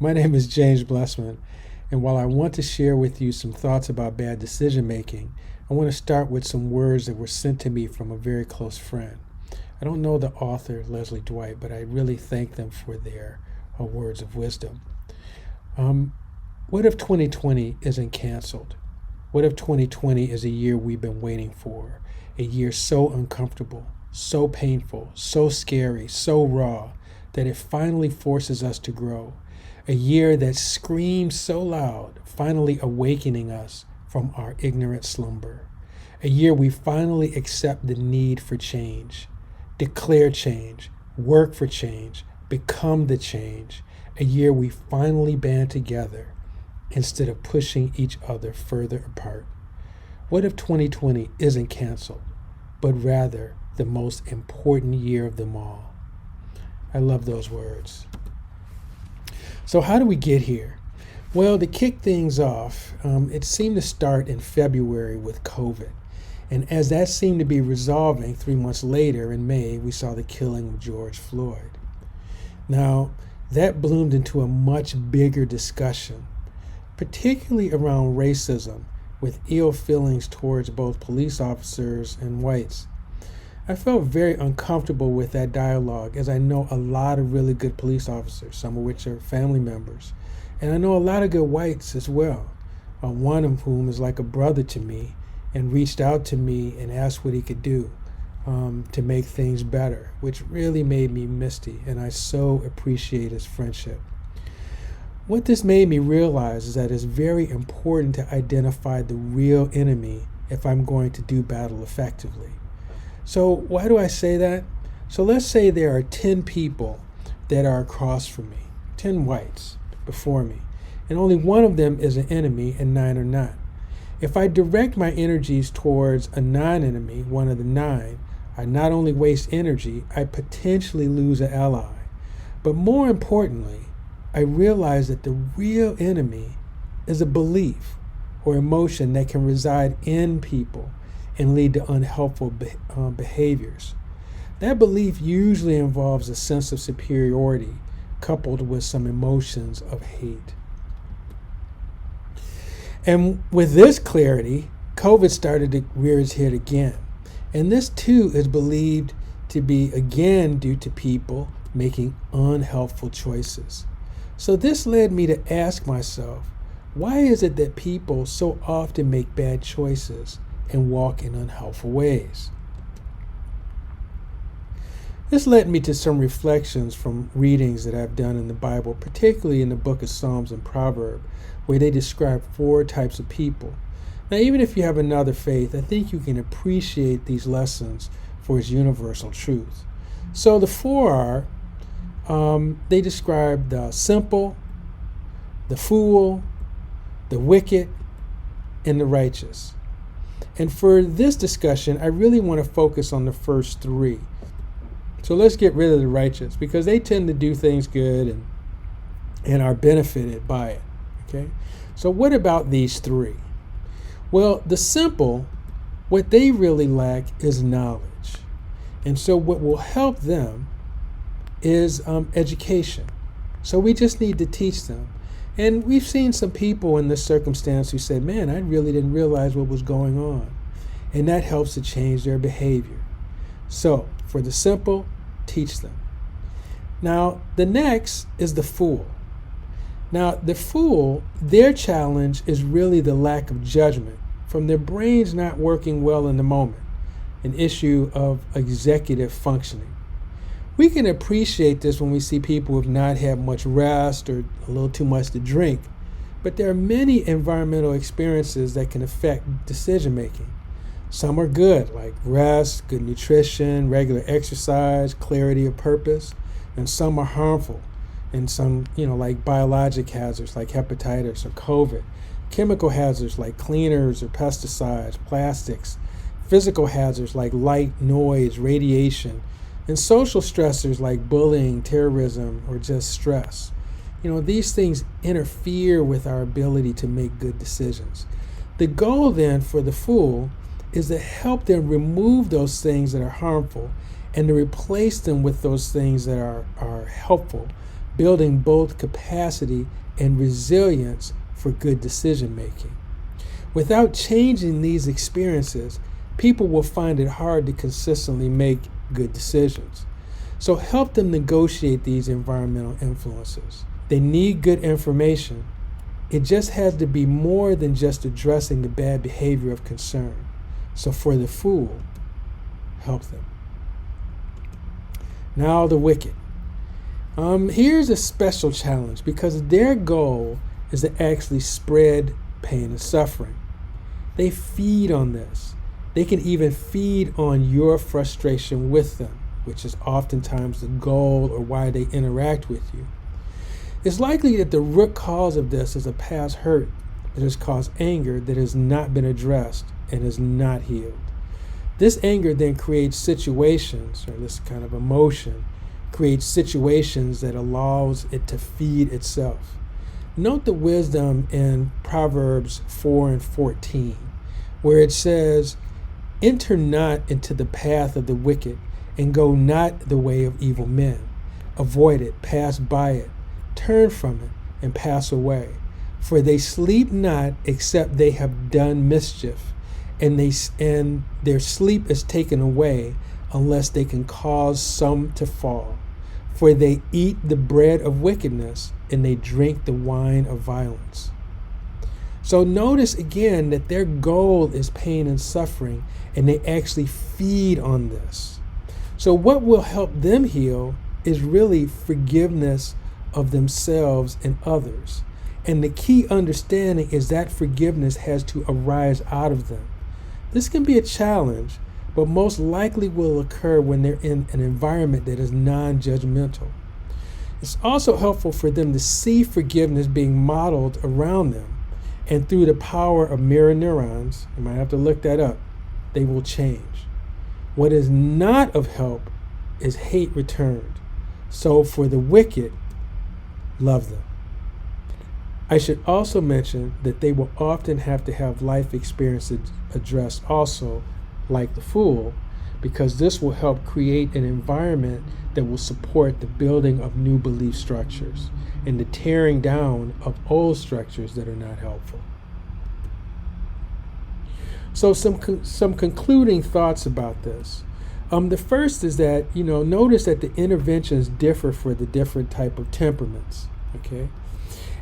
My name is James Blessman, and while I want to share with you some thoughts about bad decision making, I want to start with some words that were sent to me from a very close friend. I don't know the author, Leslie Dwight, but I really thank them for their words of wisdom. What if 2020 isn't canceled? What if 2020 is a year we've been waiting for? A year so uncomfortable, so painful, so scary, so raw, that it finally forces us to grow. A year that screams so loud, finally awakening us from our ignorant slumber. A year we finally accept the need for change, declare change, work for change, become the change. A year we finally band together instead of pushing each other further apart. What if 2020 isn't canceled, but rather the most important year of them all? I love those words. So how do we get here? Well, to kick things off, it seemed to start in February with COVID. And as that seemed to be resolving, 3 months later in May, we saw the killing of George Floyd. Now, that bloomed into a much bigger discussion, particularly around racism, with ill feelings towards both police officers and whites. I felt very uncomfortable with that dialogue, as I know a lot of really good police officers, some of which are family members. And I know a lot of good whites as well, one of whom is like a brother to me and reached out to me and asked what he could do to make things better, which really made me misty, and I so appreciate his friendship. What this made me realize is that it's very important to identify the real enemy if I'm going to do battle effectively. So why do I say that? So let's say there are 10 people that are across from me, 10 whites before me, and only one of them is an enemy and 9 are not. If I direct my energies towards a non-enemy, one of the 9, I not only waste energy, I potentially lose an ally. But more importantly, I realize that the real enemy is a belief or emotion that can reside in people and lead to unhelpful behaviors. That belief usually involves a sense of superiority coupled with some emotions of hate. And with this clarity, COVID started to rear its head again. And this too is believed to be again due to people making unhelpful choices. So this led me to ask myself, why is it that people so often make bad choices and walk in unhelpful ways? This led me to some reflections from readings that I've done in the Bible, particularly in the book of Psalms and Proverbs, where they describe 4 types of people. Now, even if you have another faith, I think you can appreciate these lessons for its universal truth. So the 4 are, they describe the simple, the fool, the wicked, and the righteous. And for this discussion, I really want to focus on the first 3. So let's get rid of the righteous, because they tend to do things good and are benefited by it. Okay? So what about these 3? Well, the simple, what they really lack is knowledge. And so what will help them is education. So we just need to teach them. And we've seen some people in this circumstance who said, man, I really didn't realize what was going on. And that helps to change their behavior. So for the simple, teach them. Now, the next is the fool. Now, the fool, their challenge is really the lack of judgment from their brains not working well in the moment, an issue of executive functioning. We can appreciate this when we see people who have not had much rest or a little too much to drink, but there are many environmental experiences that can affect decision making. Some are good, like rest, good nutrition, regular exercise, clarity of purpose, and some are harmful, and some, like biologic hazards like hepatitis or COVID, chemical hazards like cleaners or pesticides, plastics, physical hazards like light, noise, radiation, and social stressors like bullying, terrorism, or just stress. These things interfere with our ability to make good decisions. The goal then for the fool is to help them remove those things that are harmful and to replace them with those things that are helpful building both capacity and resilience for good decision making. Without changing these experiences, people will find it hard to consistently make good decisions. So help them negotiate these environmental influences. They need good information. It just has to be more than just addressing the bad behavior of concern. So for the fool, help them. Now the wicked. Here's a special challenge because their goal is to actually spread pain and suffering. They feed on this. They can even feed on your frustration with them, which is oftentimes the goal or why they interact with you. It's likely that the root cause of this is a past hurt that has caused anger that has not been addressed and is not healed. This anger then creates situations, or this kind of emotion, creates situations that allows it to feed itself. Note the wisdom in Proverbs 4:14, where it says, "Enter not into the path of the wicked, and go not the way of evil men. Avoid it, pass by it, turn from it, and pass away. For they sleep not except they have done mischief, and their sleep is taken away unless they can cause some to fall. For they eat the bread of wickedness, and they drink the wine of violence." So notice again that their goal is pain and suffering, and they actually feed on this. So what will help them heal is really forgiveness of themselves and others. And the key understanding is that forgiveness has to arise out of them. This can be a challenge, but most likely will occur when they're in an environment that is non-judgmental. It's also helpful for them to see forgiveness being modeled around them, and through the power of mirror neurons, you might have to look that up, they will change. What is not of help is hate returned. So for the wicked, love them. I should also mention that they will often have to have life experiences addressed also, like the fool, because this will help create an environment that will support the building of new belief structures and the tearing down of old structures that are not helpful. So some concluding thoughts about this. The first is that, notice that the interventions differ for the different type of temperaments, okay?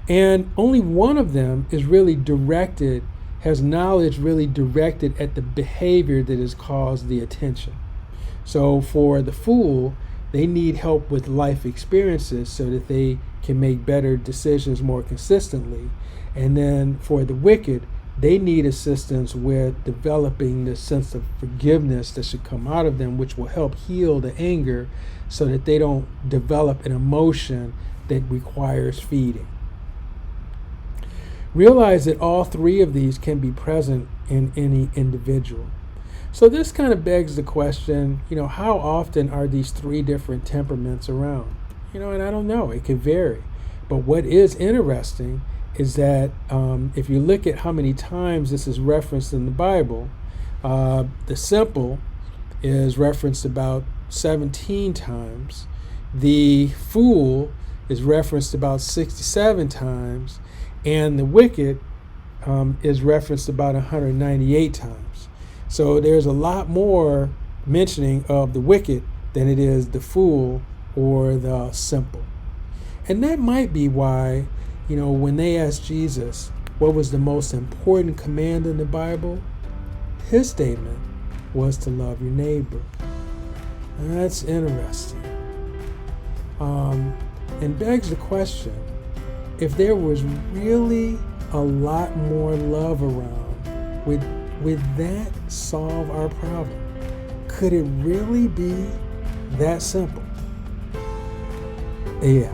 And only one of them is really directed, has knowledge really directed at the behavior that has caused the attention. So for the fool, they need help with life experiences so that they can make better decisions more consistently. And then for the wicked, they need assistance with developing the sense of forgiveness that should come out of them, which will help heal the anger so that they don't develop an emotion that requires feeding. Realize that all three of these can be present in any individual. So this kind of begs the question, how often are these three different temperaments around? And I don't know, it could vary. But what is interesting is that if you look at how many times this is referenced in the Bible, the simple is referenced about 17 times. The fool is referenced about 67 times. And the wicked is referenced about 198 times. So there's a lot more mentioning of the wicked than it is the fool or the simple. And that might be why, when they asked Jesus what was the most important command in the Bible, his statement was to love your neighbor. And that's interesting. And begs the question, if there was really a lot more love around, would that solve our problem? Could it really be that simple? Yeah.